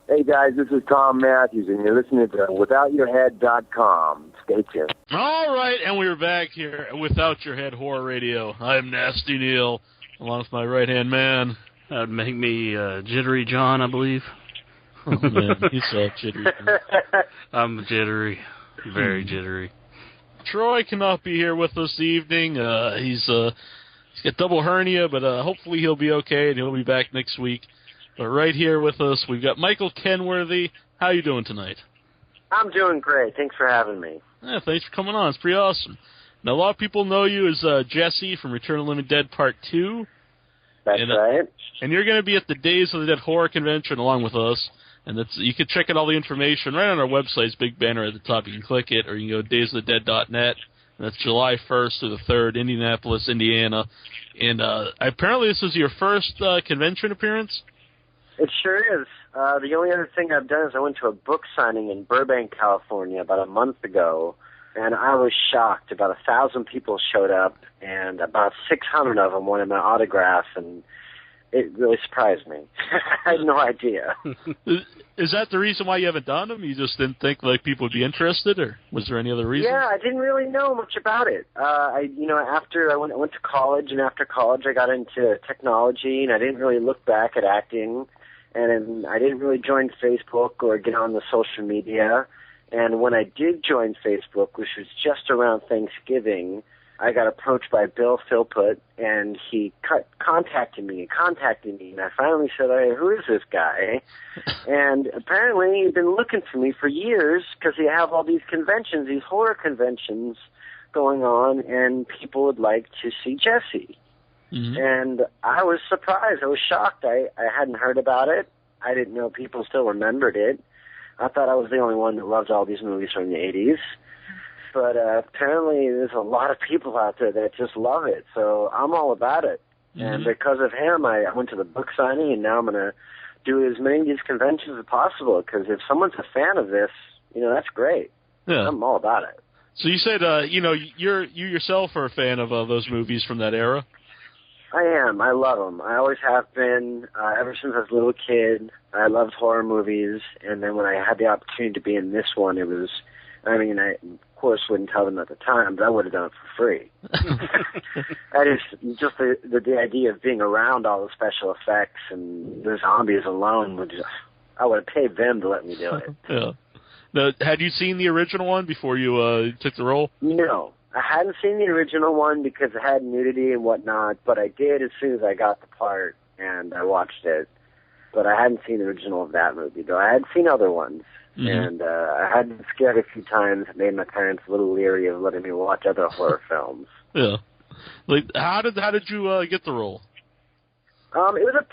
Hey guys, this is Thom Mathews, and you're listening to WithoutYourHead.com. Stay tuned. All right, and we're back here at Without Your Head Horror Radio. I'm Nasty Neil, along with my right-hand man. That would make me Jittery John, I believe. Oh, man, he's so jittery. I'm jittery. Very jittery. Troy cannot be here with us this evening. He's got double hernia, but hopefully he'll be okay, and he'll be back next week. But right here with us, we've got Michael Kenworthy. How you doing tonight? I'm doing great. Thanks for having me. Yeah, thanks for coming on. It's pretty awesome. Now, a lot of people know you as Jesse from Return of the Living Dead Part 2. That's right. And you're going to be at the Days of the Dead Horror Convention along with us. And you can check out all the information right on our website. It's a big banner at the top. You can click it, or you can go to daysofthedead.net. And that's July 1st through the 3rd, Indianapolis, Indiana. And apparently this is your first convention appearance? It sure is. The only other thing I've done is I went to a book signing in Burbank, California about a month ago, and I was shocked. About 1,000 people showed up, and about 600 of them wanted my autograph, and it really surprised me. I had no idea. Is that the reason why you haven't done them? You just didn't think people would be interested, or was there any other reason? Yeah, I didn't really know much about it. After I went to college, and after college I got into technology, and I didn't really look back at acting. And I didn't really join Facebook or get on the social media. And when I did join Facebook, which was just around Thanksgiving, I got approached by Bill Philpott, and he contacted me. And I finally said, hey, who is this guy? And apparently he'd been looking for me for years because he have all these conventions, these horror conventions going on, and people would like to see Jesse. Mm-hmm. And I was surprised. I was shocked. I hadn't heard about it. I didn't know people still remembered it. I thought I was the only one that loved all these movies from the 80s. But apparently there's a lot of people out there that just love it. So I'm all about it. Mm-hmm. And because of him, I went to the book signing, and now I'm going to do as many of these conventions as possible. Because if someone's a fan of this, that's great. Yeah. I'm all about it. So you said, you yourself are a fan of those movies from that era? I am. I love them. I always have been. Ever since I was a little kid, I loved horror movies. And then when I had the opportunity to be in this one, it was, I of course wouldn't tell them at the time, but I would have done it for free. Just the idea of being around all the special effects and the zombies alone I would have paid them to let me do it. Yeah. Now, had you seen the original one before you took the role? No. I hadn't seen the original one because it had nudity and whatnot, but I did as soon as I got the part, and I watched it. But I hadn't seen the original of that movie, though. I had seen other ones, and I had been scared a few times. It made my parents a little leery of letting me watch other horror films. Yeah. How did you get the role? It was at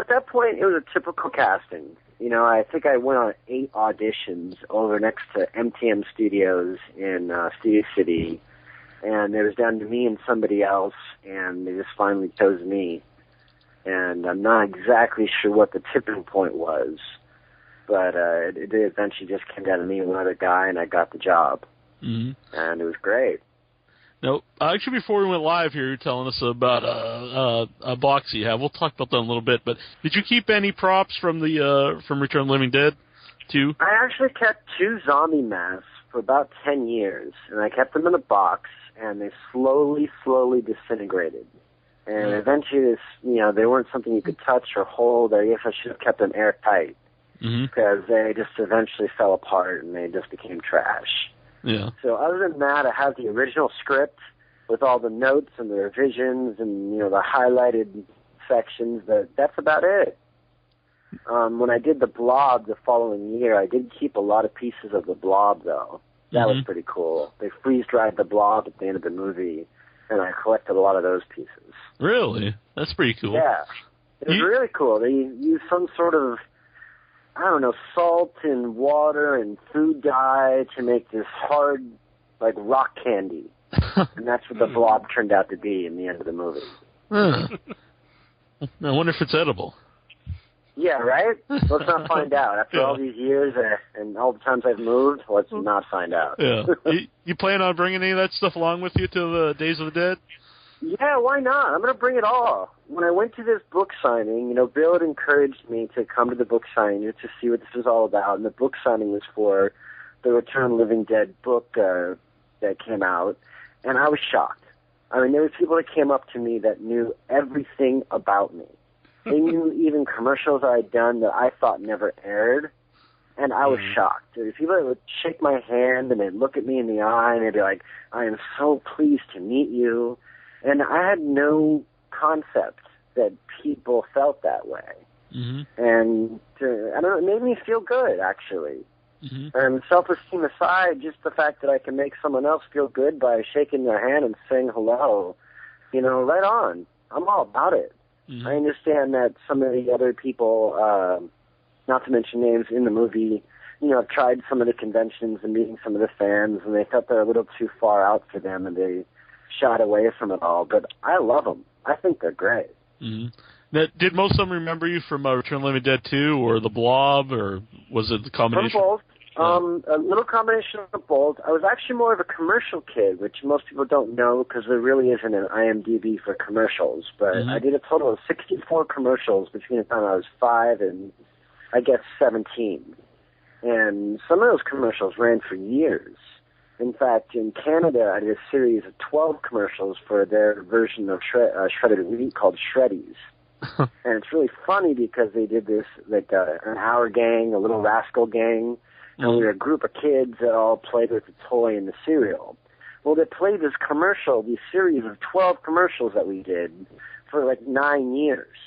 that point, it was a typical casting. I think I went on 8 auditions over next to MTM Studios in Studio City. And it was down to me and somebody else, and they just finally chose me. And I'm not exactly sure what the tipping point was, but it eventually just came down to me and one other guy, and I got the job. Mm-hmm. And it was great. Now, actually, before we went live here, you were telling us about a box you have. We'll talk about that in a little bit, but did you keep any props from Return of the Living Dead, too? I actually kept 2 zombie masks for about 10 years, and I kept them in a box. And they slowly disintegrated. And eventually, they weren't something you could touch or hold. I guess I should have kept them airtight. Because they just eventually fell apart and they just became trash. Yeah. So other than that, I have the original script with all the notes and the revisions and, the highlighted sections, but that's about it. When I did the Blob the following year, I did keep a lot of pieces of the Blob, though. That was pretty cool. They freeze-dried the Blob at the end of the movie, and I collected a lot of those pieces. Really? That's pretty cool. Yeah. It was really cool. They used some sort of, salt and water and food dye to make this hard, rock candy. And that's what the Blob turned out to be in the end of the movie. I wonder if it's edible. Yeah, right? Let's not find out. After all these years and all the times I've moved, let's not find out. Yeah. You plan on bringing any of that stuff along with you to the Days of the Dead? Yeah, why not? I'm going to bring it all. When I went to this book signing, Bill had encouraged me to come to the book signing to see what this was all about, and the book signing was for the Return of the Living Dead book that came out, and I was shocked. I mean, there were people that came up to me that knew everything about me. They knew even commercials I had done that I thought never aired, and I was shocked. There were people that would shake my hand, and they'd look at me in the eye, and they'd be like, I am so pleased to meet you. And I had no concept that people felt that way. Mm-hmm. And I don't know, it made me feel good, actually. Mm-hmm. And self-esteem aside, just the fact that I can make someone else feel good by shaking their hand and saying hello, right on. I'm all about it. Mm-hmm. I understand that some of the other people, not to mention names in the movie, have tried some of the conventions and meeting some of the fans, and they felt they're a little too far out for them, and they shied away from it all. But I love them. I think they're great. Mm-hmm. Now, did most of them remember you from Return of the Living Dead 2 or The Blob, or was it the combination? From both. A little combination of both. I was actually more of a commercial kid, which most people don't know because there really isn't an IMDb for commercials. But I did a total of 64 commercials between the time I was 5 and, I guess, 17. And some of those commercials ran for years. In fact, in Canada, I did a series of 12 commercials for their version of shredded wheat called Shreddies. And it's really funny because they did this, like an hour gang, a little rascal gang, and we were a group of kids that all played with the toy and the cereal. Well, they played this series of 12 commercials that we did for like 9 years.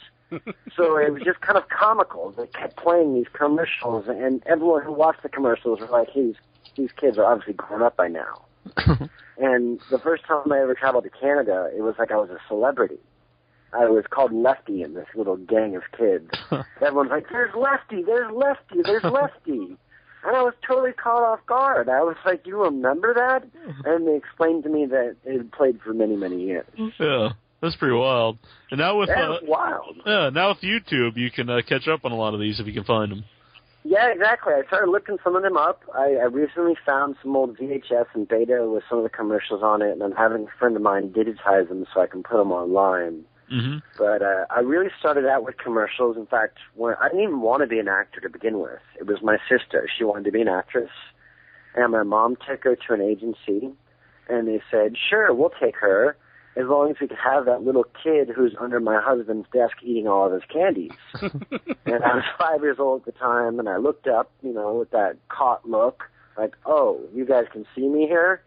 So it was just kind of comical. They kept playing these commercials, and everyone who watched the commercials was like, hey, these kids are obviously grown up by now. And the first time I ever traveled to Canada, it was like I was a celebrity. I was called Lefty in this little gang of kids. Everyone's like, there's Lefty, there's Lefty, there's Lefty. And I was totally caught off guard. I was like, you remember that? And they explained to me that it had played for many, many years. Yeah, that's pretty wild. And now with wild. Yeah, now with YouTube, you can catch up on a lot of these if you can find them. Yeah, exactly. I started looking some of them up. I recently found some old VHS and beta with some of the commercials on it, and I'm having a friend of mine digitize them so I can put them online. Mm-hmm. But I really started out with commercials. In fact, I didn't even want to be an actor to begin with. It was my sister. She wanted to be an actress. And my mom took her to an agency, and they said, sure, we'll take her, as long as we could have that little kid who's under my husband's desk eating all of his candies. And I was 5 years old at the time, and I looked up, with that caught look, like, oh, you guys can see me here?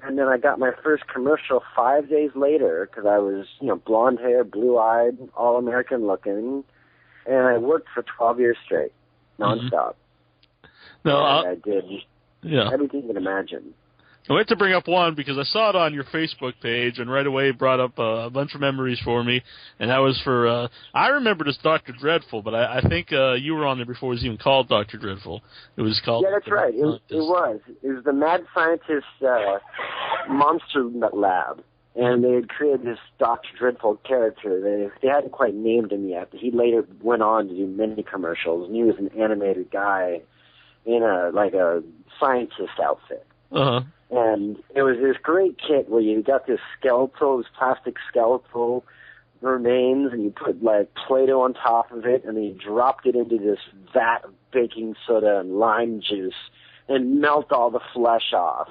And then I got my first commercial 5 days later because I was, blonde hair, blue-eyed, all-American looking, and I worked for 12 years straight, nonstop. No, I did everything you can imagine. I went to bring up one because I saw it on your Facebook page, and right away it brought up a bunch of memories for me, and that was for, I remembered as Dr. Dreadful, but I think you were on there before it was even called Dr. Dreadful. It was called... Yeah, that's right. It was. It was the Mad Scientist Monster Lab, and they had created this Dr. Dreadful character. They hadn't quite named him yet, but he later went on to do many commercials, and he was an animated guy in a scientist outfit. Uh-huh. And it was this great kit where you got this plastic skeletal remains, and you put Play-Doh on top of it, and then you dropped it into this vat of baking soda and lime juice and melt all the flesh off.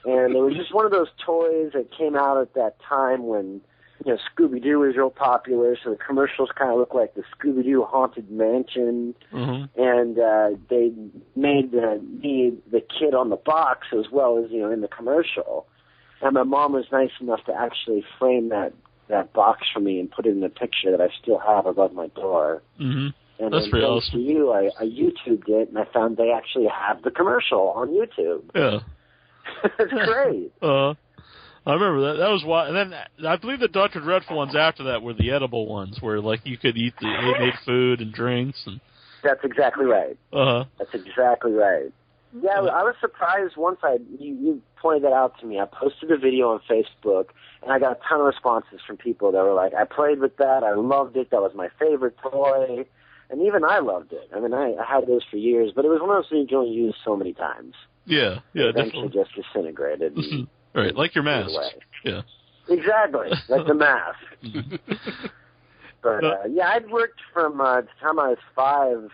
And it was just one of those toys that came out at that time when, Scooby-Doo was real popular, so the commercials kind of looked like the Scooby-Doo Haunted Mansion. Mm-hmm. And they made the kid on the box as well as, in the commercial. And my mom was nice enough to actually frame that box for me and put it in a picture that I still have above my door. Mm-hmm. And that's pretty awesome. To you, I YouTubed it, and I found they actually have the commercial on YouTube. Yeah. It's great. I remember that. That was why. And then I believe the Dr. Dreadful ones after that were the edible ones, where you could eat they made food and drinks. And that's exactly right. That's exactly right. Yeah, I was surprised once you pointed that out to me. I posted a video on Facebook, and I got a ton of responses from people that were like, "I played with that. I loved it. That was my favorite toy." And even I loved it. I mean, I had those for years, but it was one of those things you only use so many times. Yeah, it eventually definitely. Just disintegrated. Right, like your mask. Yeah. Exactly, like the mask. But yeah, I'd worked from the time I was 5,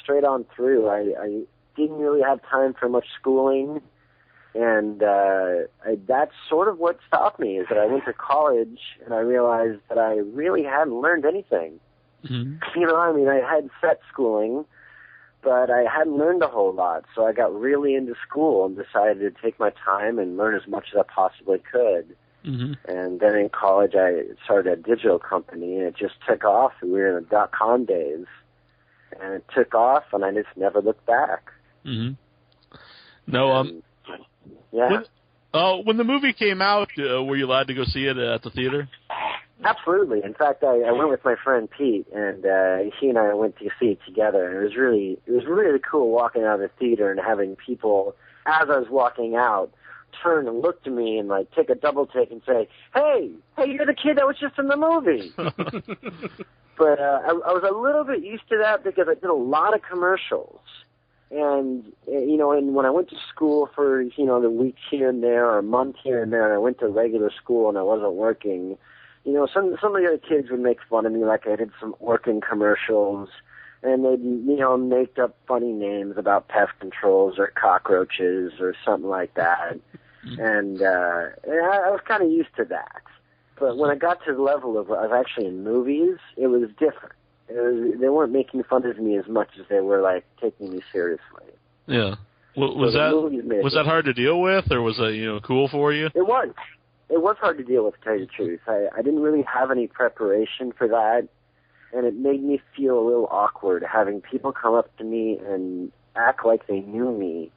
straight on through. I didn't really have time for much schooling, and that's sort of what stopped me, is that I went to college and I realized that I really hadn't learned anything. Mm-hmm. I had set schooling, but I hadn't learned a whole lot, so I got really into school and decided to take my time and learn as much as I possibly could. Mm-hmm. And then in college, I started a digital company, and it just took off. We were in the .com days, and it took off, and I just never looked back. Mm-hmm. No, yeah. When the movie came out, were you allowed to go see it at the theater? Absolutely. In fact, I went with my friend Pete, and he and I went to see it together. And it was really cool walking out of the theater and having people, as I was walking out, turn and look to me and like take a double take and say, "Hey, you're the kid that was just in the movie." But I was a little bit used to that because I did a lot of commercials. And, and when I went to school for, the weeks here and there or a month here and there, and I went to regular school and I wasn't working, some of the other kids would make fun of me like I did some working commercials, and they'd, make up funny names about pest controls or cockroaches or something like that. And I was kind of used to that. But when I got to the level of actually in movies, it was different. They weren't making fun of me as much as they were, like, taking me seriously. Yeah. Was that hard to deal with, or was that, cool for you? It was. It was hard to deal with, to tell you the truth. I didn't really have any preparation for that, and it made me feel a little awkward having people come up to me and act like they knew me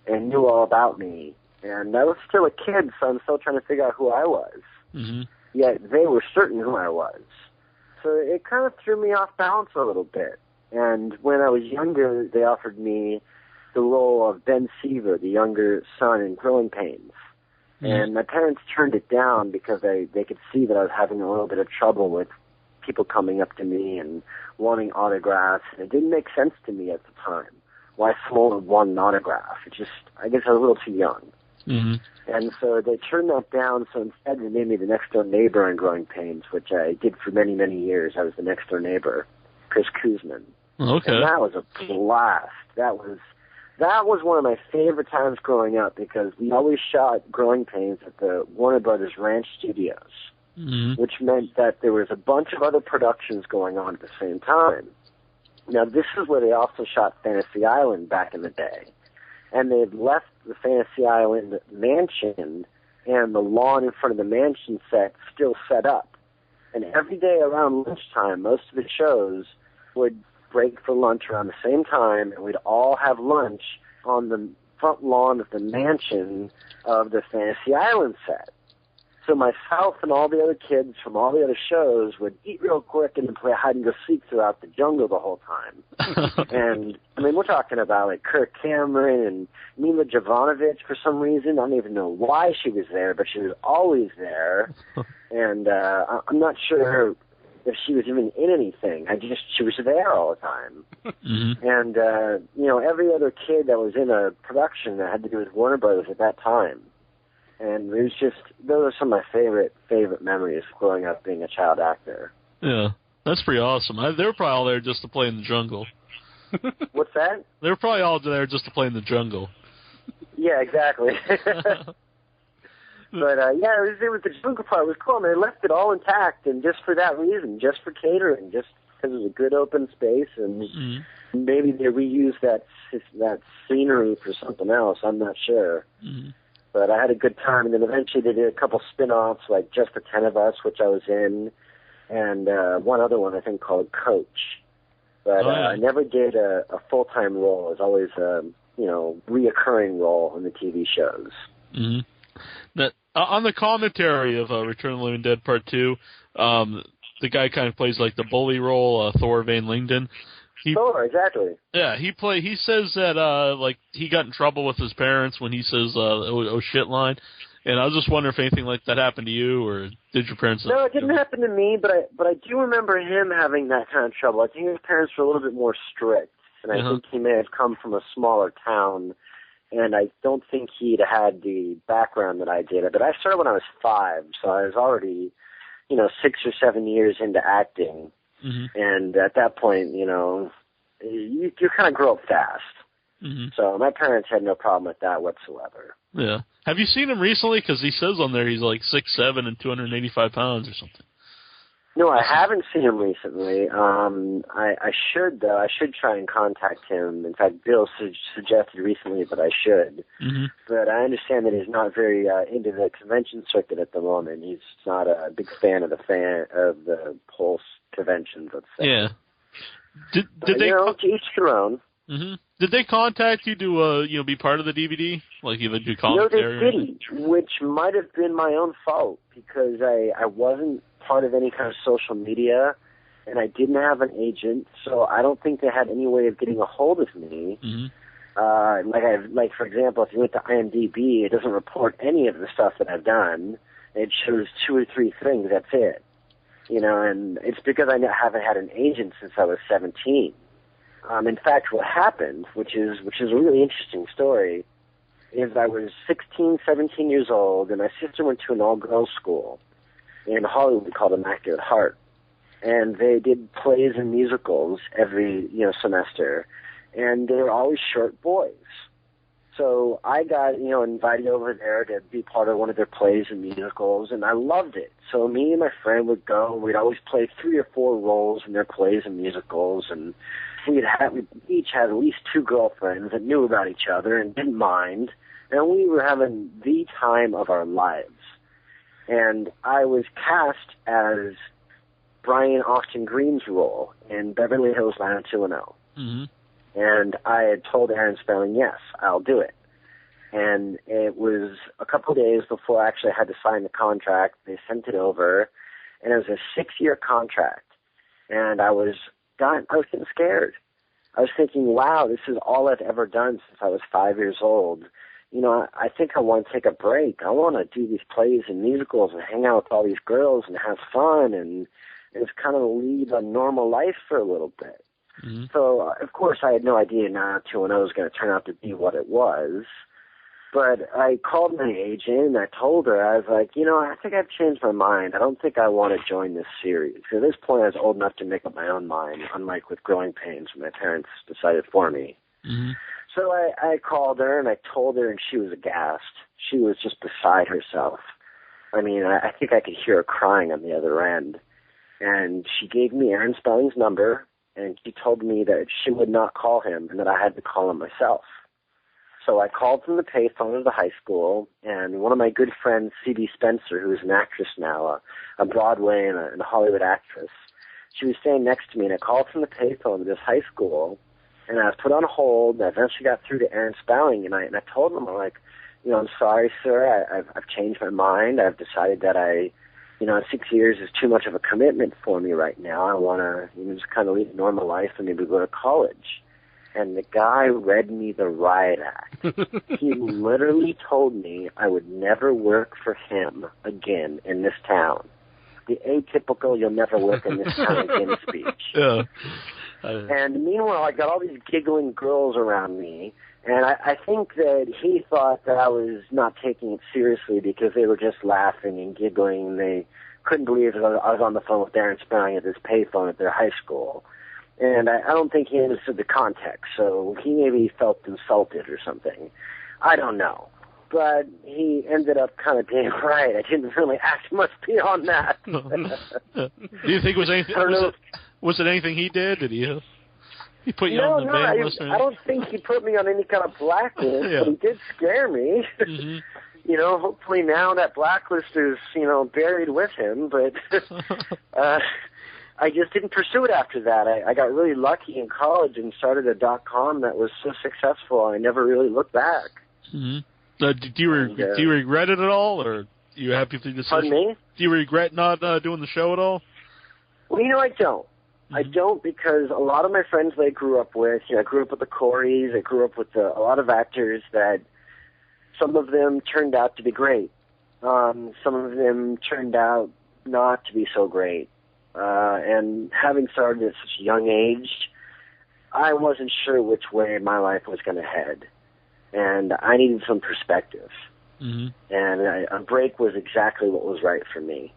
and knew all about me. And I was still a kid, so I'm still trying to figure out who I was. Mm-hmm. Yet they were certain who I was. So it kind of threw me off balance a little bit. And when I was younger, they offered me the role of Ben Seaver, the younger son in Growing Pains. Mm-hmm. And my parents turned it down because they could see that I was having a little bit of trouble with people coming up to me and wanting autographs. And it didn't make sense to me at the time why someone would want an autograph. I guess I was a little too young. Mm-hmm. And so they turned that down, so instead they made me the next-door neighbor in Growing Pains, which I did for many, many years. I was the next-door neighbor, Chris Kuzman. Okay. And that was a blast. That was one of my favorite times growing up because we always shot Growing Pains at the Warner Brothers Ranch Studios, mm-hmm. which meant that there was a bunch of other productions going on at the same time. Now, this is where they also shot Fantasy Island back in the day. And they'd left the Fantasy Island mansion and the lawn in front of the mansion set still set up. And every day around lunchtime, most of the shows would break for lunch around the same time, and we'd all have lunch on the front lawn of the mansion of the Fantasy Island set. So myself and all the other kids from all the other shows would eat real quick and then play hide-and-go-seek throughout the jungle the whole time. And, we're talking about, like, Kirk Cameron and Mila Jovanovic for some reason. I don't even know why she was there, but she was always there. And I'm not sure if she was even in anything. She was there all the time. Mm-hmm. And, every other kid that was in a production that had to do with Warner Brothers at that time. And it was those are some of my favorite memories growing up being a child actor. Yeah, that's pretty awesome. They were probably all there just to play in the jungle. What's that? They were probably all there just to play in the jungle. Yeah, exactly. But, it was the jungle part was cool. They left it all intact, and just for that reason, just for catering, just because it was a good open space, and mm-hmm. maybe they reused that scenery for something else. I'm not sure. Mm-hmm. But I had a good time, and then eventually they did a couple spin-offs, like Just the 10 of Us, which I was in, and one other one I think called Coach. But I never did a full-time role. It was always a reoccurring role in the TV shows. Mm-hmm. Now, on the commentary of Return of the Living Dead Part 2, the guy kind of plays like the bully role, Thor Van Lingden. Thor, exactly. Yeah, he says that he got in trouble with his parents when he says oh shit line, and I was just wondering if anything like that happened to you, or did your parents? No, it didn't happen to me, but I do remember him having that kind of trouble. I think his parents were a little bit more strict, and I think he may have come from a smaller town, and I don't think he'd had the background that I did. But I started when I was 5, so I was already, 6 or 7 years into acting. Mm-hmm. And at that point, you kind of grow up fast. Mm-hmm. So my parents had no problem with that whatsoever. Yeah. Have you seen him recently? Because he says on there he's like 6'7" and 285 pounds or something. No, I haven't seen him recently. I should, though. I should try and contact him. In fact, Bill suggested recently that I should. Mm-hmm. But I understand that he's not very into the convention circuit at the moment. He's not a big fan of the Pulse conventions, let's say. Yeah. Did but, they to each their own. Mm-hmm. Did they contact you to be part of the DVD? Like you do No, commentary? they didn't, which might have been my own fault because I wasn't part of any kind of social media, and I didn't have an agent, so I don't think they had any way of getting a hold of me. Mm-hmm. Like for example, if you went to IMDb, it doesn't report any of the stuff that I've done. It shows 2 or 3 things. That's it. And it's because I haven't had an agent since I was 17. In fact, what happened, which is a really interesting story, is I was 16, 17 years old, and my sister went to an all-girls school in Hollywood called Immaculate Heart. And they did plays and musicals every, semester. And they were always short boys. So I got, invited over there to be part of one of their plays and musicals, and I loved it. So me and my friend would go, and we'd always play 3 or 4 roles in their plays and musicals, and we each had at least 2 girlfriends that knew about each other and didn't mind, and we were having the time of our lives. And I was cast as Brian Austin Green's role in Beverly Hills 90210. Mm-hmm. And I had told Aaron Spelling, yes, I'll do it. And it was a couple of days before I actually had to sign the contract. They sent it over, and it was a 6-year contract. And I was getting scared. I was thinking, wow, this is all I've ever done since I was 5 years old. I think I want to take a break. I want to do these plays and musicals and hang out with all these girls and have fun and just kind of lead a normal life for a little bit. Mm-hmm. So, of course, I had no idea 90210 was going to turn out to be what it was. But I called my agent and I told her, I was like, I think I've changed my mind. I don't think I want to join this series. At this point, I was old enough to make up my own mind, unlike with Growing Pains, when my parents decided for me. Mm-hmm. So I called her and I told her, and she was aghast. She was just beside herself. I mean, I think I could hear her crying on the other end. And she gave me Aaron Spelling's number, and she told me that she would not call him and that I had to call him myself. So I called from the payphone of the high school, and one of my good friends, C.B. Spencer, who is an actress now, a Broadway and a Hollywood actress, she was staying next to me, and I called from the payphone of this high school, and I was put on hold, and I eventually got through to Aaron Spelling, and I told him, I'm like, I'm sorry, sir, I've changed my mind. I've decided that 6 years is too much of a commitment for me right now. I want to just kind of lead a normal life and maybe go to college. And the guy read me the riot act. He literally told me I would never work for him again in this town. The atypical "you'll never work in this town again" speech. Yeah. And meanwhile, I got all these giggling girls around me, and I think that he thought that I was not taking it seriously because they were just laughing and giggling, and they couldn't believe that I was on the phone with Aaron Spelling at this payphone at their high school. And I don't think he understood the context, so he maybe felt insulted or something. I don't know. But he ended up kind of being right. I didn't really ask much beyond that. Do you think was it anything he did? Did he put you on the ban list? I don't think he put me on any kind of blacklist, yeah. But he did scare me. Mm-hmm. Hopefully now that blacklist is, buried with him, but I just didn't pursue it after that. I got really lucky in college and started a .com that was so successful, I never really looked back. Mm-hmm. Do you regret it at all, or are you happy with the decision? Pardon me? Do you regret not doing the show at all? Well, I don't. Mm-hmm. I don't, because a lot of my friends that I grew up with, I grew up with the Coreys, I grew up with a lot of actors that some of them turned out to be great. Some of them turned out not to be so great. And having started at such a young age, I wasn't sure which way my life was going to head. and I needed some perspective. Mm-hmm. And a break was exactly what was right for me.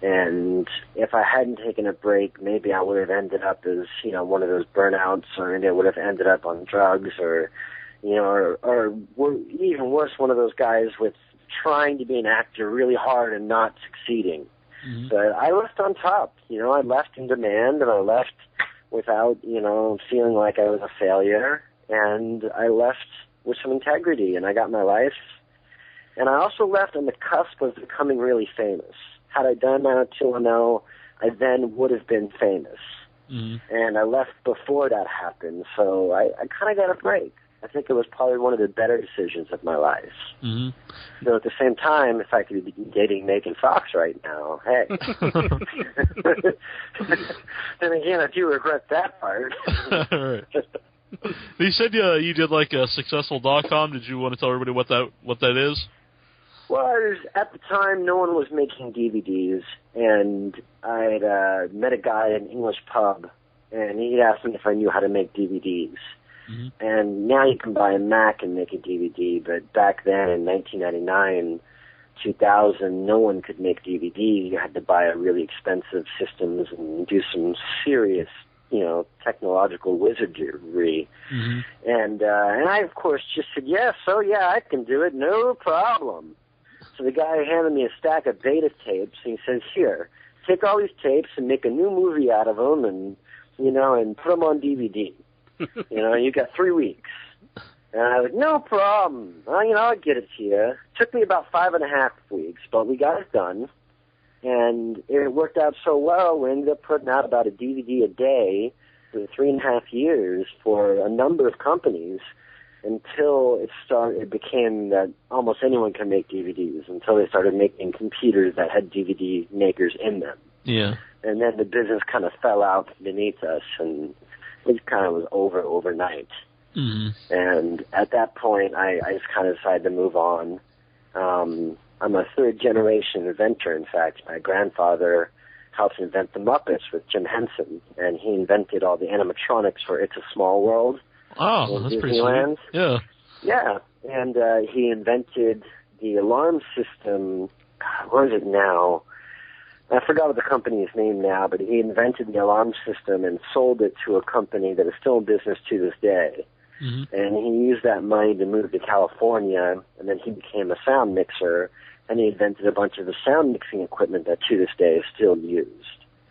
And if I hadn't taken a break, maybe I would have ended up as, one of those burnouts, or maybe I would have ended up on drugs, or even worse, one of those guys with trying to be an actor really hard and not succeeding. Mm-hmm. But I left on top. I left in demand, and I left without, feeling like I was a failure. And I left with some integrity, and I got my life. And I also left on the cusp of becoming really famous. Had I done that until now, I then would have been famous. Mm-hmm. And I left before that happened, so I kind of got a break. I think it was probably one of the better decisions of my life. Mm-hmm. Though at the same time, if I could be dating Megan Fox right now, hey. Then again, I do regret that part. Right. You said you did like a successful.com. Did you want to tell everybody what that is? Well, at the time, no one was making DVDs, and I'd met a guy at an English pub, and he'd asked me if I knew how to make DVDs. Mm-hmm. And now you can buy a Mac and make a DVD, but back then in 1999, 2000, no one could make DVDs. You had to buy a really expensive systems and do some serious, technological wizardry. Mm-hmm. And I, of course, just said, yes, I can do it, no problem. So the guy handed me a stack of beta tapes, and he says, here, take all these tapes and make a new movie out of them and put them on DVD. You got 3 weeks. And I was like, no problem. I'll get it to you. It took me about 5.5 weeks, but we got it done. And it worked out so well, we ended up putting out about a DVD a day for 3.5 years for a number of companies until it became that almost anyone can make DVDs, until they started making computers that had DVD makers in them. Yeah. And then the business kind of fell out beneath us, and it kind of was over overnight. Mm-hmm. And at that point, I just kind of decided to move on. I'm a third-generation inventor, in fact. My grandfather helped invent the Muppets with Jim Henson, and he invented all the animatronics for It's a Small World. Oh, that's pretty sweet. Yeah. Yeah, and he invented the alarm system. God, what is it now? I forgot what the company is named now, but he invented the alarm system and sold it to a company that is still in business to this day. Mm-hmm. And he used that money to move to California, and then he became a sound mixer, and he invented a bunch of the sound mixing equipment that to this day is still used.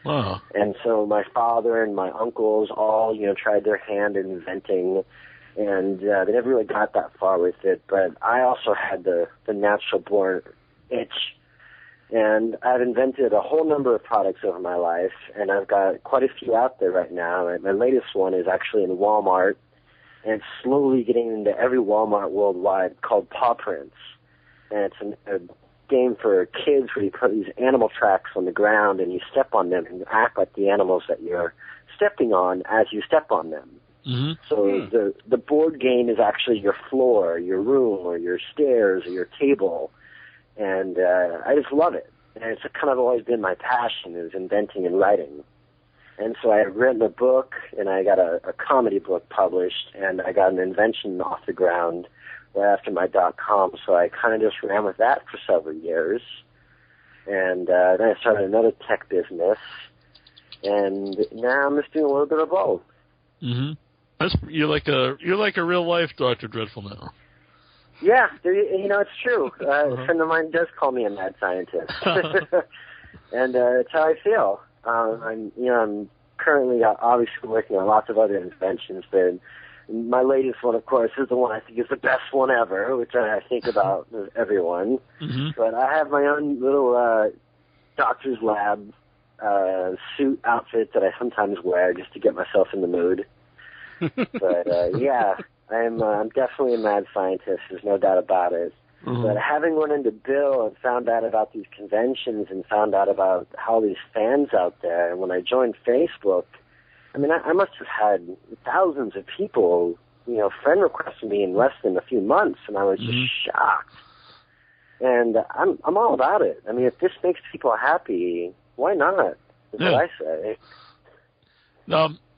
Wow. And so my father and my uncles all, tried their hand in inventing, and they never really got that far with it. But I also had the natural-born itch, and I've invented a whole number of products over my life, and I've got quite a few out there right now. And my latest one is actually in Walmart, and it's slowly getting into every Walmart worldwide, called Paw Prints. And it's a game for kids where you put these animal tracks on the ground and you step on them and you act like the animals that you're stepping on as you step on them. Mm-hmm. So the board game is actually your floor, your room, or your stairs, or your table. And I just love it. And it's kind of always been my passion, is inventing and writing. And so I had written a book, and I got a comedy book published, and I got an invention off the ground right after my .com, so I kind of just ran with that for several years. And then I started another tech business, and now I'm just doing a little bit of both. Mm-hmm. You're like a real life Dr. Dreadful now. Yeah, it's true. A friend of mine does call me a mad scientist, and it's how I feel. I'm currently obviously working on lots of other inventions, but my latest one, of course, is the one I think is the best one ever, which I think about everyone. Mm-hmm. But I have my own little doctor's lab suit outfit that I sometimes wear just to get myself in the mood. But yeah, I'm definitely a mad scientist. There's no doubt about it. Mm-hmm. But having run into Bill and found out about these conventions and found out about all these fans out there, and when I joined Facebook, I mean, I must have had thousands of people, friend requesting me in less than a few months, and I was just shocked. And I'm all about it. I mean, if this makes people happy, why not? That's what I say.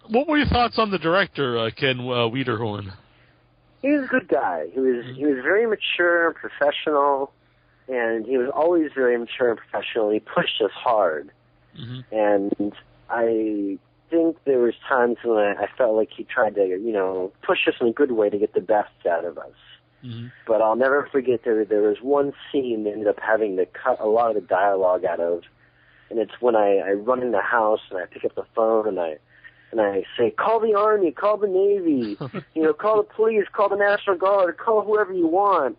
What were your thoughts on the director, Ken Wiederhorn? he was a good guy. He was very mature and professional, and he was always very mature and professional. He pushed us hard, and I think there was times when I felt like he tried to, push us in a good way to get the best out of us. But I'll never forget there was one scene they ended up having to cut a lot of the dialogue out of, and it's when I run in the house and I pick up the phone and I say, call the Army, call the Navy, call the police, call the National Guard, call whoever you want.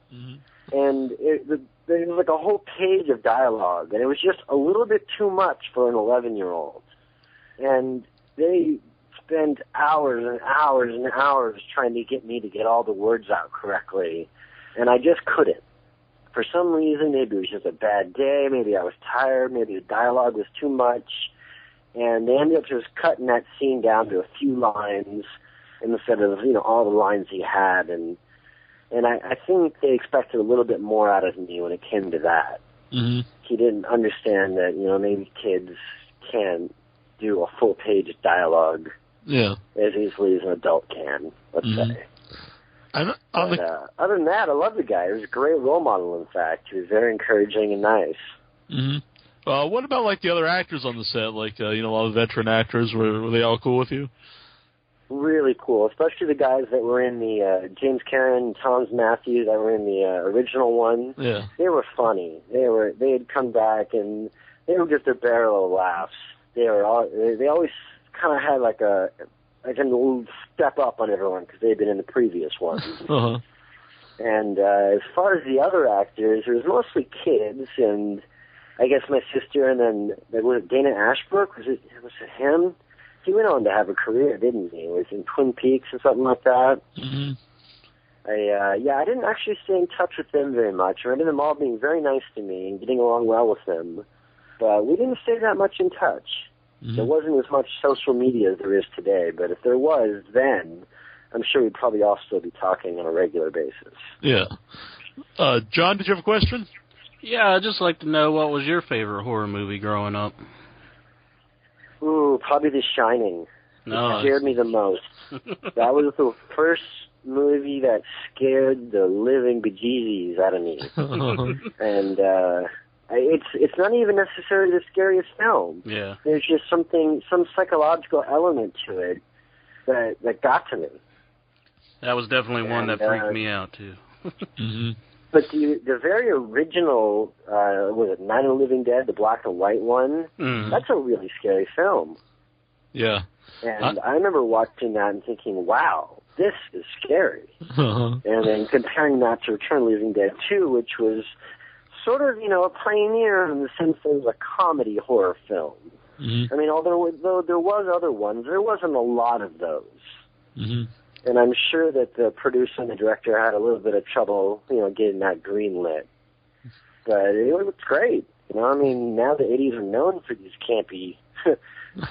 And there was like a whole page of dialogue, and it was just a little bit too much for an 11-year-old. And they spent hours and hours and hours trying to get me to get all the words out correctly, and I just couldn't. For some reason, maybe it was just a bad day, maybe I was tired, maybe the dialogue was too much, and they ended up just cutting that scene down to a few lines instead of, all the lines he had, and I think they expected a little bit more out of me when it came to that. He didn't understand that, maybe kids can't do a full page of dialogue as easily as an adult can, let's say. Other than that, I love the guy. He was a great role model, in fact. He was very encouraging and nice. What about, like, the other actors on the set? Like, a lot of veteran actors, were they all cool with you? Really cool, especially the guys that were in the James Karen, Thom's Mathews, that were in the original one. Yeah. They were funny. They had come back, and they were just a barrel of laughs. They always kind of had like a little step up on everyone because they had been in the previous one. And as far as the other actors, it was mostly kids, and I guess my sister, and then was it Dana Ashbrook? Was it him? He went on to have a career, didn't he? He was in Twin Peaks or something like that. I didn't actually stay in touch with them very much. I remember them all being very nice to me and getting along well with them, but we didn't stay that much in touch. There wasn't as much social media as there is today, but if there was then, I'm sure we'd probably all still be talking on a regular basis. Yeah. John, did you have a question? Yeah, I'd just like to know, what was your favorite horror movie growing up? Ooh, probably The Shining. It scared me the most. That was the first movie that scared the living bejesus out of me. And it's not even necessarily the scariest film. Yeah. There's just some psychological element to it that got to me. That was definitely one that freaked me out, too. But the very original, was it Night of the Living Dead, the black and white one? That's a really scary film. Yeah. And I remember watching that and thinking, wow, this is scary. And then comparing that to Return of the Living Dead 2, which was sort of, a pioneer in the sense that it was a comedy horror film. I mean, although there was other ones, there wasn't a lot of those. And I'm sure that the producer and the director had a little bit of trouble, getting that green lit. But it looked great. I mean, now the 80s are known for these campy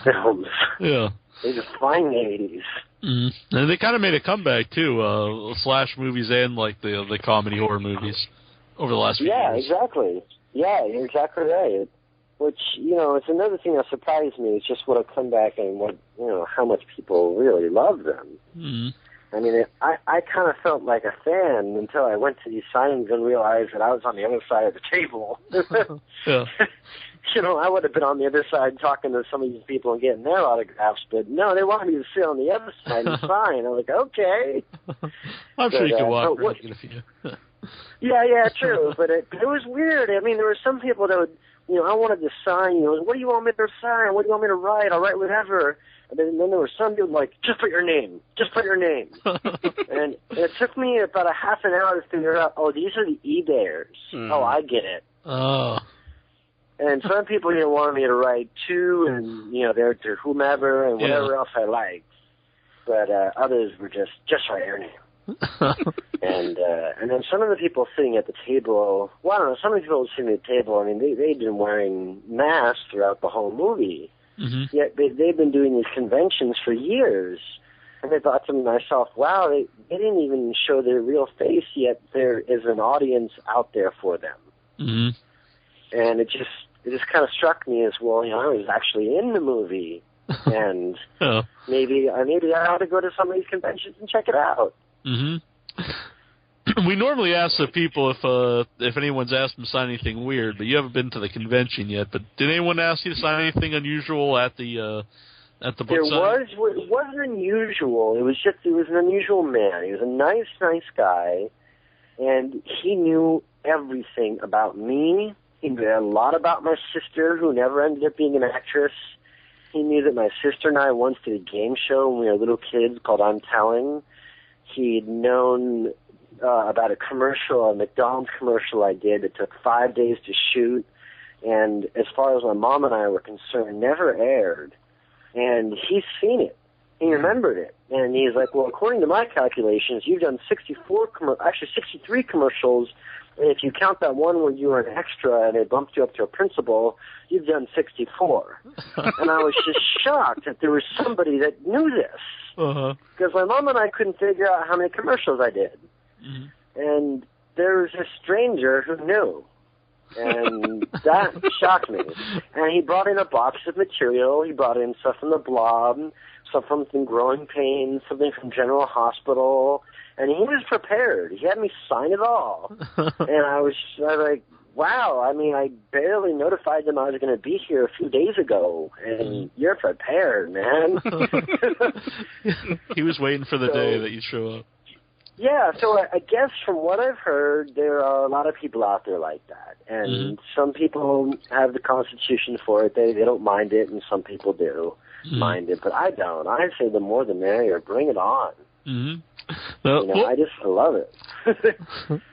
films. Yeah. They just find the 80s. And they kind of made a comeback, too, slash movies and, like, the comedy horror movies over the last few years. Yeah, exactly. Yeah, you're exactly right. Which, it's another thing that surprised me. It's just what a comeback and what, how much people really love them. I mean, I kind of felt like a fan until I went to these signings and realized that I was on the other side of the table. Yeah. I would have been on the other side talking to some of these people and getting their autographs, but no, they wanted me to sit on the other side and sign. I'm like, okay. I'm sure you can walk around and get a few. Yeah, true. But it was weird. I mean, there were some people that would, I wanted to sign, what do you want me to sign? What do you want me to write? I'll write whatever. And then there were some people like, just put your name. Just put your name. And it took me about a half an hour to figure out, these are the eBayers. Oh, I get it. Oh. And some people wanted me to write to, and, they're to whomever and whatever else I liked. But others were just write your name. And then some of the people sitting at the table, I don't know, some of the people sitting at the table, I mean, they'd been wearing masks throughout the whole movie. Yet they've been doing these conventions for years. And I thought to myself, wow, they didn't even show their real face, yet there is an audience out there for them. And it just kind of struck me as, well, I was actually in the movie. And maybe I ought to go to some of these conventions and check it out. We normally ask the people if anyone's asked them to sign anything weird, but you haven't been to the convention yet. But did anyone ask you to sign anything unusual at the book signing? It wasn't unusual. It was an unusual man. He was a nice guy, and he knew everything about me. He knew a lot about my sister, who never ended up being an actress. He knew that my sister and I once did a game show when we were little kids called I'm Telling. He'd known about a commercial, a McDonald's commercial I did that took 5 days to shoot, and as far as my mom and I were concerned, never aired. And he's seen it. He remembered it. And he's like, well, according to my calculations, you've done 63 commercials, and if you count that one where you were an extra and they bumped you up to a principal, you've done 64. And I was just shocked that there was somebody that knew this. Because my mom and I couldn't figure out how many commercials I did. And there was a stranger who knew. And that shocked me. And he brought in a box of material. He brought in stuff from the Blob, stuff from Growing Pains, something from General Hospital. And he was prepared. He had me sign it all. And I was like, wow, I mean, I barely notified them I was going to be here a few days ago. And you're prepared, man. He was waiting for the day that you show up. Yeah, so I guess from what I've heard, there are a lot of people out there like that. And some people have the constitution for it. They don't mind it, and some people do mind it. But I don't. I say the more the merrier. Bring it on. I just love it.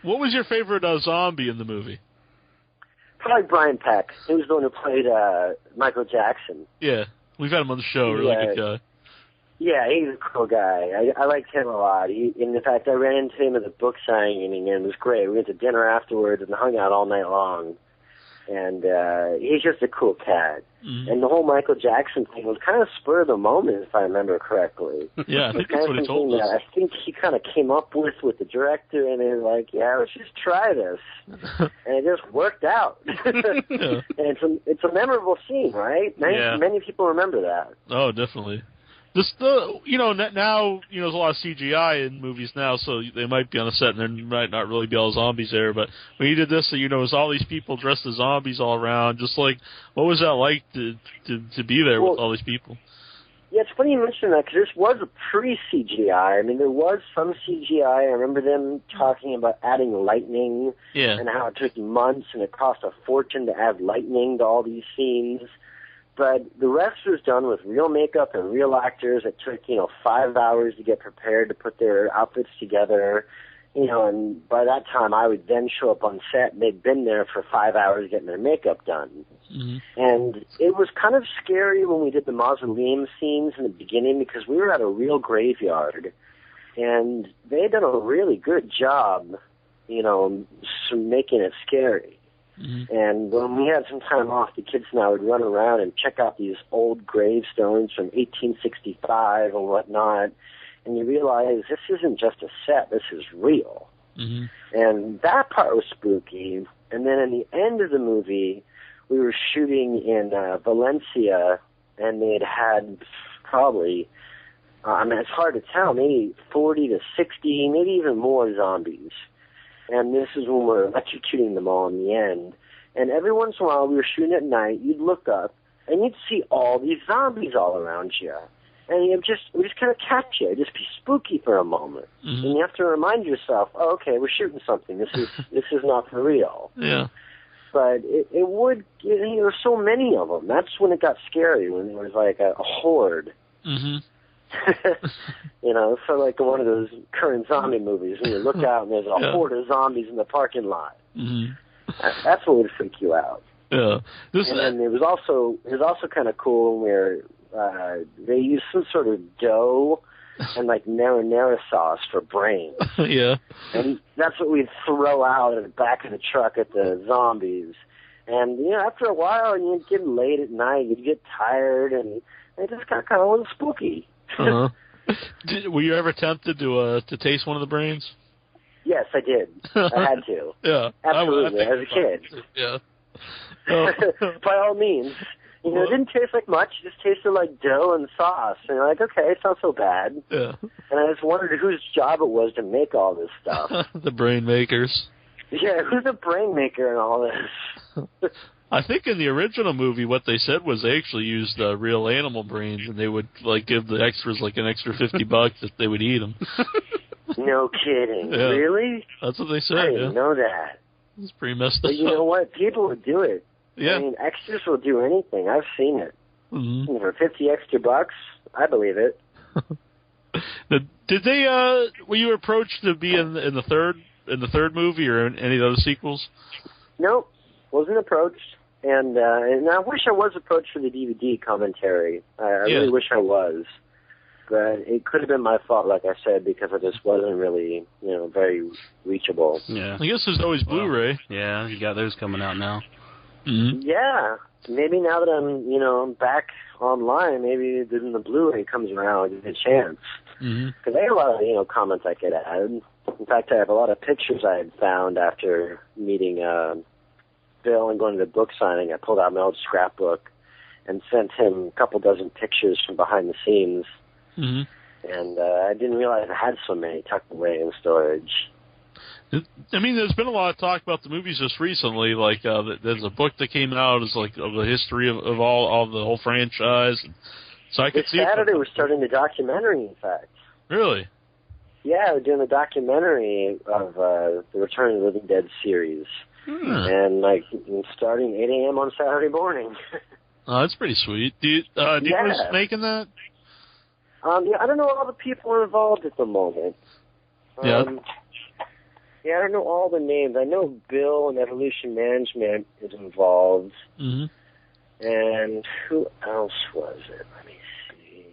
What was your favorite zombie in the movie? Probably Brian Peck. He was the one who played Michael Jackson. Yeah, we've had him on the show. Really good guy. Yeah, he's a cool guy. I liked him a lot. In fact, I ran into him at the book signing, and it was great. We went to dinner afterwards and hung out all night long. And he's just a cool cat. And the whole Michael Jackson thing was kind of spur of the moment, if I remember correctly. Yeah, I think that's what he told us. I think he kind of came up with the director, and they were like, yeah, let's just try this. And it just worked out. And it's a memorable scene, right? Many people remember that. Oh, definitely. Now, there's a lot of CGI in movies now, so they might be on the set and there might not really be all zombies there. But when you did this, there's all these people dressed as zombies all around. Just like, what was that like to be there with all these people? Yeah, it's funny you mention that because this was a pre-CGI. I mean, there was some CGI. I remember them talking about adding lightning and how it took months and it cost a fortune to add lightning to all these scenes. But the rest was done with real makeup and real actors. It took, 5 hours to get prepared to put their outfits together. And by that time I would then show up on set and they'd been there for 5 hours getting their makeup done. And it was kind of scary when we did the mausoleum scenes in the beginning because we were at a real graveyard. And they had done a really good job, making it scary. And when we had some time off, the kids and I would run around and check out these old gravestones from 1865 and whatnot, and you realize this isn't just a set, this is real. And that part was spooky. And then in the end of the movie, we were shooting in Valencia, and they'd had probably, it's hard to tell, maybe 40 to 60, maybe even more zombies. And this is when we're electrocuting them all in the end. And every once in a while, we were shooting at night, you'd look up, and you'd see all these zombies all around you. And it would just kind of catch you. It'd just be spooky for a moment. And you have to remind yourself, oh, okay, we're shooting something. This is not for real. Yeah. But it would, there were so many of them. That's when it got scary, when there was like a horde. So like one of those current zombie movies when you look out and there's a horde of zombies in the parking lot. That's what would freak you out. Yeah. And it was also kind of cool where they used some sort of dough and like marinara sauce for brains. And that's what we'd throw out at the back of the truck at the zombies. And after a while, you'd get late at night, you'd get tired, and it just got kind of a little spooky. Were you ever tempted to taste one of the brains? Yes, I did. I had to. Yeah, absolutely. As a kid. Yeah. By all means, You know, it didn't taste like much. It just tasted like dough and sauce. And you're like, okay, it's not so bad. Yeah. And I just wondered whose job it was to make all this stuff. The brain makers. Yeah, who's the brain maker in all this? I think in the original movie, what they said was they actually used real animal brains, and they would like give the extras like an extra $50 if they would eat them. No kidding. Yeah. Really? That's what they said. I didn't know that. It's pretty messed up. But you know what? People would do it. Yeah. I mean, extras will do anything. I've seen it. Mm-hmm. For 50 extra bucks, I believe it. Did they? Were you approached to be in the third movie or in any of those sequels? Nope, wasn't approached. And I wish I was approached for the DVD commentary. I really wish I was. But it could have been my fault, like I said, because I just wasn't really, very reachable. Yeah. I guess there's always Blu-ray. Yeah, you got those coming out now. Mm-hmm. Yeah. Maybe now that I'm back online, maybe then the Blu-ray comes around, I get a chance. Because I had a lot of, comments I could add. In fact, I have a lot of pictures I had found after meeting Bill and going to the book signing. I pulled out my old scrapbook and sent him a couple dozen pictures from behind the scenes. Mm-hmm. And I didn't realize I had so many tucked away in storage. I mean, there's been a lot of talk about the movies just recently. Like, there's a book that came out, it's like of the history of the whole franchise. So I could see Saturday we're starting the documentary. In fact, really, yeah, we're doing a documentary of the Return of the Living Dead series, and starting 8 a.m. on Saturday morning. Oh, that's pretty sweet. Do you know who's making that? Yeah, I don't know all the people involved at the moment. Yeah, I don't know all the names. I know Bill and Evolution Management is involved. Mm-hmm. And who else was it? Let me see.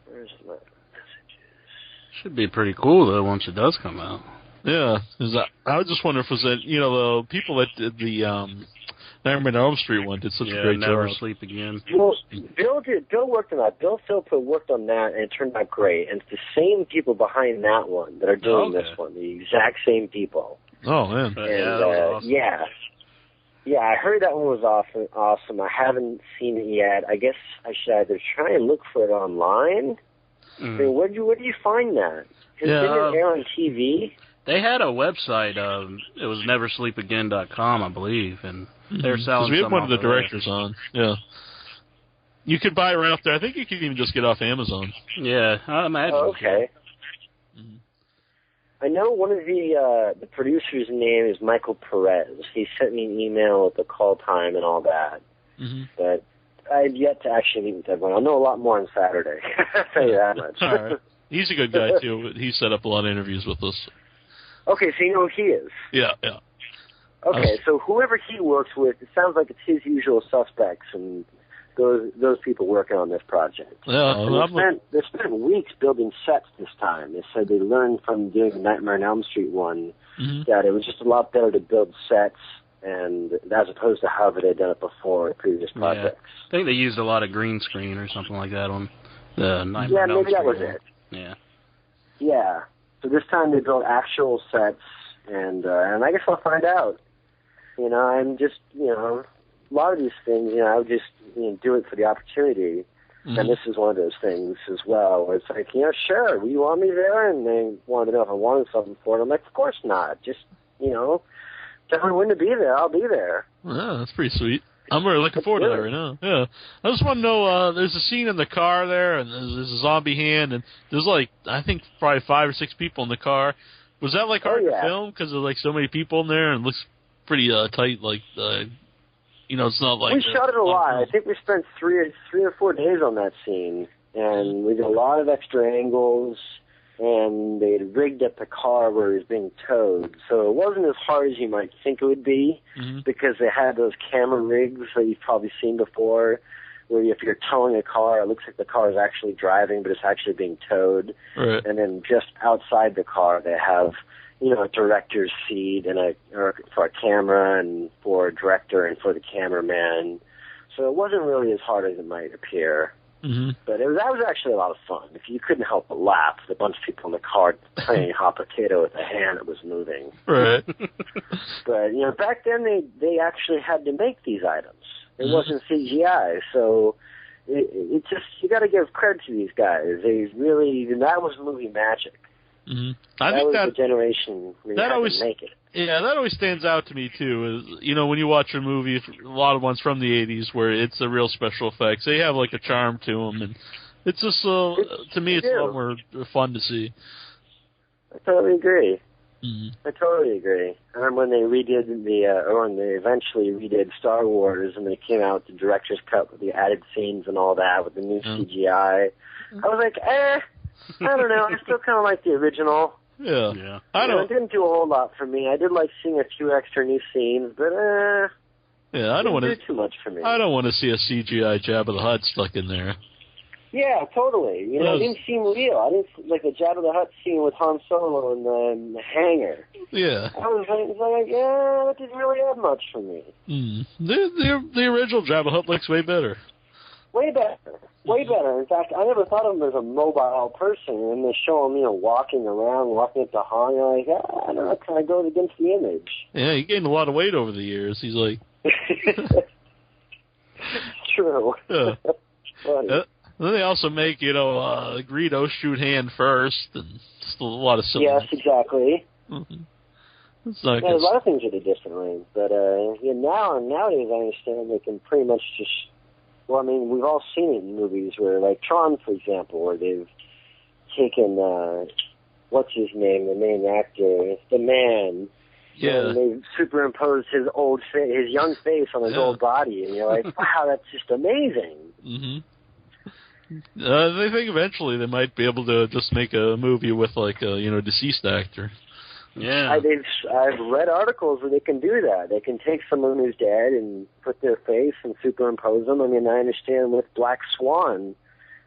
Where's my messages? Should be pretty cool, though, once it does come out. Yeah, I was just wondering if it was the people that did the Nightmare on Elm Street one did such a great Never job. Sleep Again. Well, Bill worked on that. Bill Philpott worked on that, and it turned out great. And it's the same people behind that one that are doing this one, the exact same people. Oh, man. And, that was awesome. Yeah, I heard that one was awesome. I haven't seen it yet. I guess I should either try and look for it online. I mean, where do you find that? Didn't it air on TV? They had a website. It was neversleepagain.com, I believe, and they're selling. We have one of the directors on. Yeah, you could buy it right off there. I think you could even just get it off Amazon. Yeah, I imagine. Oh, okay. I know one of the producer's name is Michael Perez. He sent me an email with the call time and all that. But I've yet to actually meet with everyone. I'll know a lot more on Saturday. I'll tell you that much. All right. He's a good guy, too. He set up a lot of interviews with us. Okay, so you know who he is? Yeah. Okay, so whoever he works with, it sounds like it's his usual suspects and those people working on this project. Yeah, they spent weeks building sets this time. They said they learned from doing the Nightmare on Elm Street one that it was just a lot better to build sets, and as opposed to how they'd done it before in previous projects. I think they used a lot of green screen or something like that on the Nightmare on Elm Street. Yeah, maybe that was it. Yeah. So this time they built actual sets, and I guess I'll find out. I'm just, a lot of these things, I would just do it for the opportunity. And this is one of those things as well, where it's like, sure, will you want me there? And they wanted to know if I wanted something for it. I'm like, of course not. Just, tell me when to be there. I'll be there. Yeah, that's pretty sweet. I'm really looking forward to that right now. Yeah. I just want to know, there's a scene in the car there, and there's a zombie hand, and there's I think probably 5 or 6 people in the car. Was that hard to film because there's so many people in there and it looks pretty tight, it's not like... We shot it a lot. I think we spent 3 or 4 days on that scene, and we did a lot of extra angles, and they had rigged up the car where it was being towed. So it wasn't as hard as you might think it would be, because they had those camera rigs that you've probably seen before, where if you're towing a car, it looks like the car is actually driving, but it's actually being towed. Right. And then just outside the car, they have... a director's seat and for a camera and for a director and for the cameraman. So it wasn't really as hard as it might appear. But that was actually a lot of fun. If you couldn't help but laugh, with a bunch of people in the car playing hot potato with a hand that was moving. Right. But, back then they actually had to make these items. It wasn't CGI, so it just, you got to give credit to these guys. They really, that was movie magic. Mm-hmm. That was the generation where you had to make it. Yeah, that always stands out to me, too. Is, you know, when you watch a movie, a lot of ones from the 80s, where it's a real special effects, they have, like, a charm to them, and it's just, to me, it's a lot more fun to see. I totally agree. Mm-hmm. I totally agree. I remember when they redid or when they eventually redid Star Wars, and they came out with the director's cut with the added scenes and all that, with the new CGI. I was like, I don't know. I still kind of like the original. Yeah. It didn't do a whole lot for me. I did like seeing a few extra new scenes, but I don't want to do too much for me. I don't want to see a CGI Jabba the Hutt stuck in there. Yeah, totally. You know, it didn't seem real. I didn't like the Jabba the Hutt scene with Han Solo in the hangar. Yeah. I was like, that didn't really have much for me. The original Jabba the Hutt looks way better. Way better. In fact, I never thought of him as a mobile person, and they show him, walking around, walking up to Han. You're like, I don't know, it kind of goes against the image. Yeah, he gained a lot of weight over the years. He's like... True. Yeah. Then they also make, Greedo shoot hand first, and still a lot of silly. Yes, exactly. Mm-hmm. It's not there's a lot of things they do differently, but nowadays I understand they can pretty much just. Well, I mean, we've all seen it in movies where, like Tron, for example, where they've taken what's his name, the main actor, the Man. Yeah. And they've superimposed his young face on his old body, and you're like, wow, that's just amazing. Mm-hmm. They think eventually they might be able to just make a movie with, like, a deceased actor. Yeah. I've read articles where they can do that. They can take someone who's dead and put their face and superimpose them. I mean, I understand with Black Swan,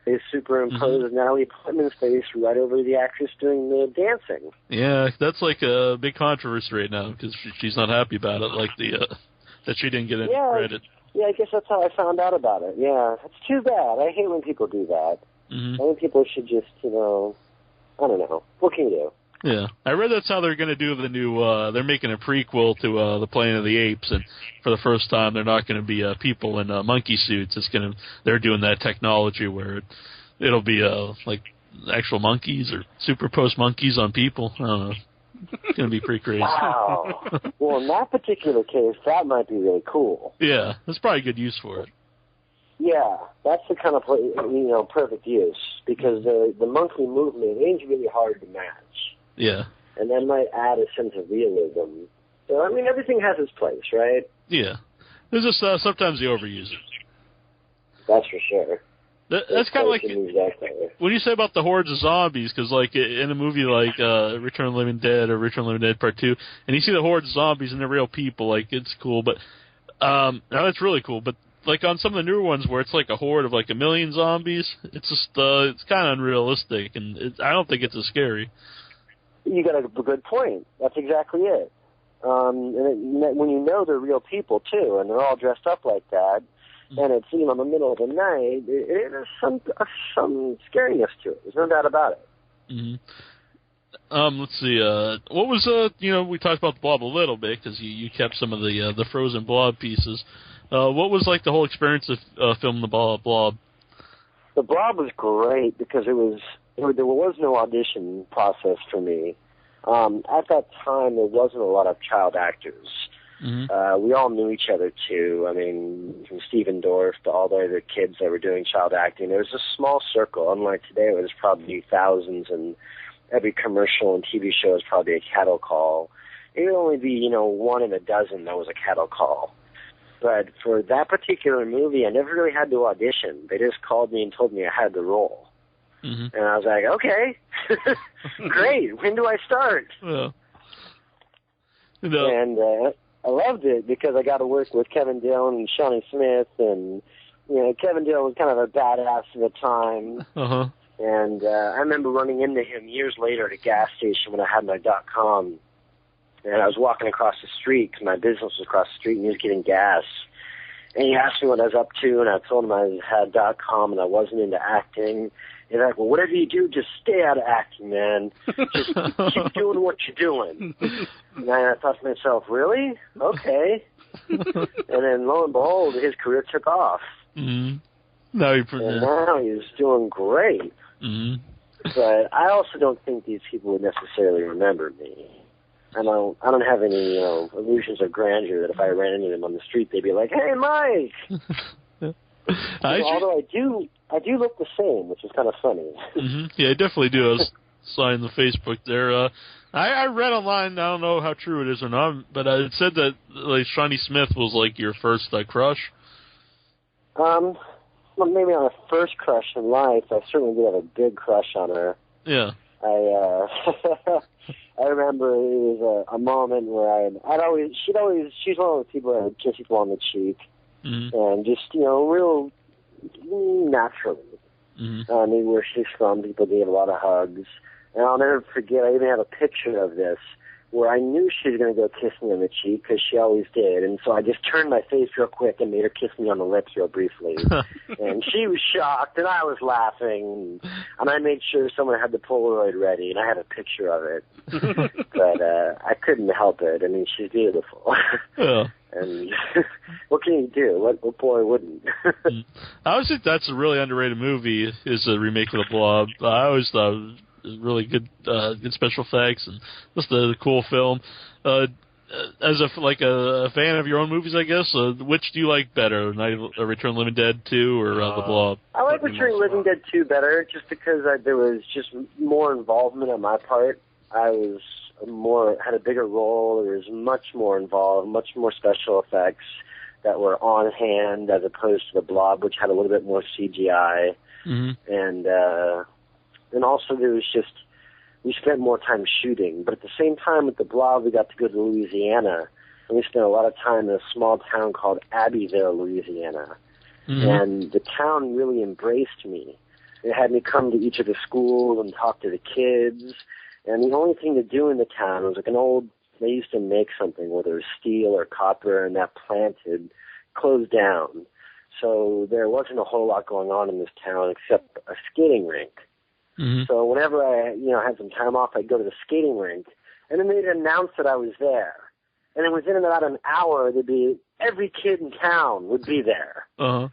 they superimposed Natalie Portman's face right over the actress doing the dancing. Yeah, that's like a big controversy right now because she's not happy about it, like that she didn't get any credit. Yeah, I guess that's how I found out about it. Yeah, it's too bad. I hate when people do that. I think people should just, I don't know. What can you do? Yeah, I read that's how they're going to do the new. They're making a prequel to the Planet of the Apes, and for the first time, they're not going to be people in monkey suits. They're doing that technology where it'll be like actual monkeys or superposed monkeys on people. I don't know. It's going to be pretty crazy. Wow. Well, in that particular case, that might be really cool. Yeah, that's probably good use for it. Yeah, that's the kind of perfect use because the monkey movement is really hard to match. Yeah. And that might add a sense of realism. So, I mean, everything has its place, right? Yeah. There's just sometimes they overuse it. That's for sure. That's kind of like when you say about the hordes of zombies, because like in a movie like Return of the Living Dead or Return of the Living Dead Part 2, and you see the hordes of zombies and they're real people, like it's cool, but that's really cool. But like on some of the newer ones where it's like a horde of like 1 million zombies, it's just it's kind of unrealistic, and I don't think it's as scary. You got a good point. That's exactly it. And when you know they're real people too, and they're all dressed up like that, and it's in the middle of the night, there's some scariness to it. There's no doubt about it. Mm-hmm. Let's see. What was we talked about the Blob a little bit because you kept some of the frozen Blob pieces. What was like the whole experience of filming the Blob? The Blob was great because there was no audition process for me. At that time, there wasn't a lot of child actors. Mm-hmm. We all knew each other, too. I mean, from Stephen Dorff to all the other kids that were doing child acting. There was a small circle. Unlike today, where there's probably thousands, and every commercial and TV show is probably a cattle call. It would only be, 1 in a dozen that was a cattle call. But for that particular movie, I never really had to audition. They just called me and told me I had the role. Mm-hmm. And I was like, okay, great. When do I start? Yeah. And I loved it because I got to work with Kevin Dillon and Shawnee Smith, and Kevin Dillon was kind of a badass at the time. Uh-huh. And I remember running into him years later at a gas station when I had my .com, and I was walking across the street because my business was across the street, and he was getting gas. And he asked me what I was up to, and I told him I had .com and I wasn't into acting. He's like, well, whatever you do, just stay out of acting, man. Just keep doing what you're doing. And I thought to myself, really? Okay. And then, lo and behold, his career took off. Mm-hmm. And now he's doing great. Mm-hmm. But I also don't think these people would necessarily remember me. I don't have any, illusions of grandeur that if I ran into them on the street, they'd be like, "Hey, Mike." Although I do look the same, which is kind of funny. Mm-hmm. Yeah, I definitely do. I was signing the Facebook there. I read online, I don't know how true it is or not, but it said that like Shawnee Smith was like your first crush. Well, maybe on a first crush in life, I certainly did have a big crush on her. Yeah. I remember it was a moment where she's one of those people that would kiss people on the cheek, and just, real naturally. Mm-hmm. Maybe where she's from, people gave a lot of hugs. And I'll never forget, I even have a picture of this, where I knew she was going to go kiss me on the cheek, because she always did. And so I just turned my face real quick and made her kiss me on the lips real briefly. And she was shocked, and I was laughing. And I made sure someone had the Polaroid ready, and I had a picture of it. But I couldn't help it. I mean, she's beautiful. Yeah. And what can you do? What boy wouldn't? I always think that's a really underrated movie, is a remake of The Blob. I always thought it was really good special effects, and just a cool film. As a fan of your own movies, I guess, which do you like better, Return of the Living Dead 2 or The Blob? I like Return of the Living Dead 2 better, just because there was just more involvement on my part. I was had a bigger role. There was much more involved, much more special effects that were on hand, as opposed to The Blob, which had a little bit more CGI. Mm-hmm. And also we spent more time shooting. But at the same time with The Blob, we got to go to Louisiana, and we spent a lot of time in a small town called Abbeville, Louisiana. Mm-hmm. And the town really embraced me. It had me come to each of the schools and talk to the kids. And the only thing to do in the town was they used to make something, whether it was steel or copper, and that plant had closed down. So there wasn't a whole lot going on in this town except a skating rink. Mm-hmm. So whenever I, had some time off, I'd go to the skating rink, and then they'd announce that I was there. And then within about an hour, every kid in town would be there. Uh-huh.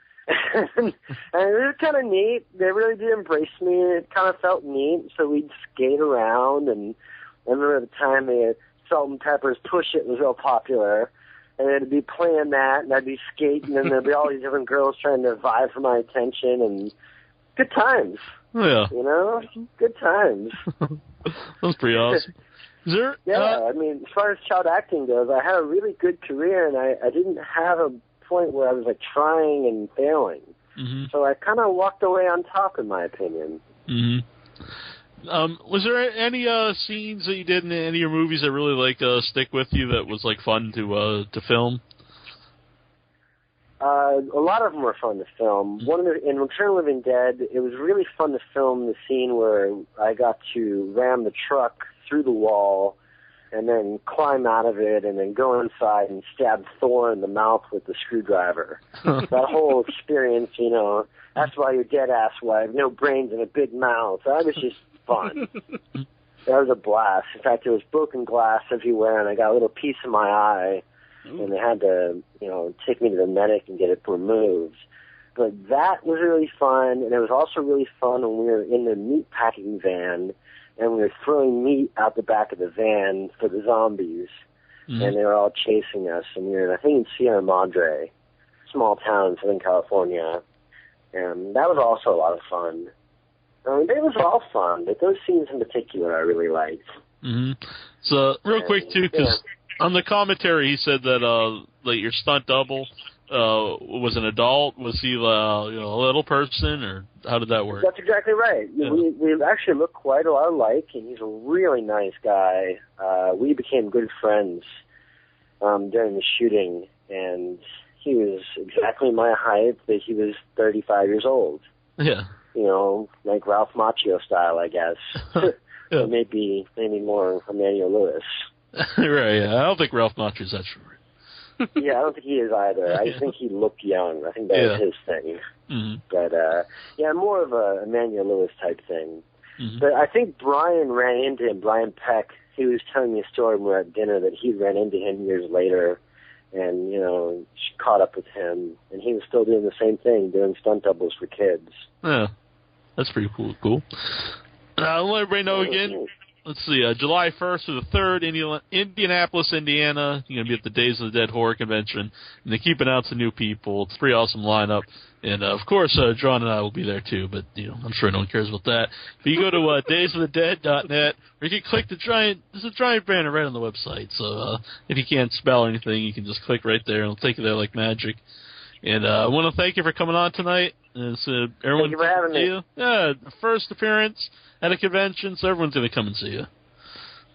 And it was kind of neat. They really did embrace me, and it kind of felt neat. So we'd skate around, and I remember at the time Salt and Pepper's Push It was real popular, and they'd be playing that, and I'd be skating, and there'd be all these different girls trying to vie for my attention, and good times. Yeah. Good times. That's pretty awesome. I mean, as far as child acting goes, I had a really good career, and I didn't have a point where I was trying and failing. Mm-hmm. So I kind of walked away on top, in my opinion. Mm-hmm. Was there any scenes that you did in any of your movies that really stick with you, that was fun to film? A lot of them were fun to film. In Return of the Living Dead, it was really fun to film the scene where I got to ram the truck through the wall and then climb out of it and then go inside and stab Thor in the mouth with the screwdriver. That whole experience, that's why you're dead, asswife, no brains and a big mouth. That was just fun. That was a blast. In fact, there was broken glass everywhere, and I got a little piece in my eye. And they had to, take me to the medic and get it removed. But that was really fun, and it was also really fun when we were in the meat packing van, and we were throwing meat out the back of the van for the zombies, and they were all chasing us. And we were, I think, in Sierra Madre, small town in Southern California, and that was also a lot of fun. I mean, it was all fun, but those scenes in particular I really liked. Mm-hmm. So, real quick, too, because on the commentary he said that your stunt double was an adult. Was he a little person, or how did that work? That's exactly right. Yeah. We actually look quite a lot alike, and he's a really nice guy. We became good friends during the shooting, and he was exactly my height, but he was 35 years old. Yeah. Like Ralph Macchio style, I guess. Yeah. Or maybe more Emmanuel Lewis. Right, yeah. I don't think Ralph Macchio's that short. Yeah, I don't think he is either. I think he looked young. I think that was his thing. Mm-hmm. But, more of a Emmanuel Lewis type thing. Mm-hmm. But I think Brian ran into him, Brian Peck. He was telling me a story when we were at dinner that he ran into him years later, and, you know, she caught up with him, and he was still doing the same thing, doing stunt doubles for kids. Yeah, that's pretty cool. I'll let everybody know again. Let's see, July 1st through the 3rd, Indianapolis, Indiana. You're going to be at the Days of the Dead Horror Convention. And they keep announcing new people. It's a pretty awesome lineup. And, of course, John and I will be there, too. But, you know, I'm sure no one cares about that. But you go to daysofthedead.net, or you can click there's a giant banner right on the website. So if you can't spell anything, you can just click right there, and it'll take you there like magic. And I want to thank you for coming on tonight. And so everyone, thank you for having me. Yeah, the first appearance at a convention, so everyone's going to come and see you.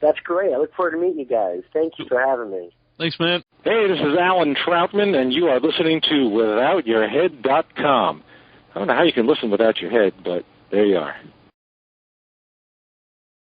That's great. I look forward to meeting you guys. Thank you for having me. Thanks, man. Hey, this is Alan Troutman, and you are listening to WithoutYourHead.com. I don't know how you can listen without your head, but there you are.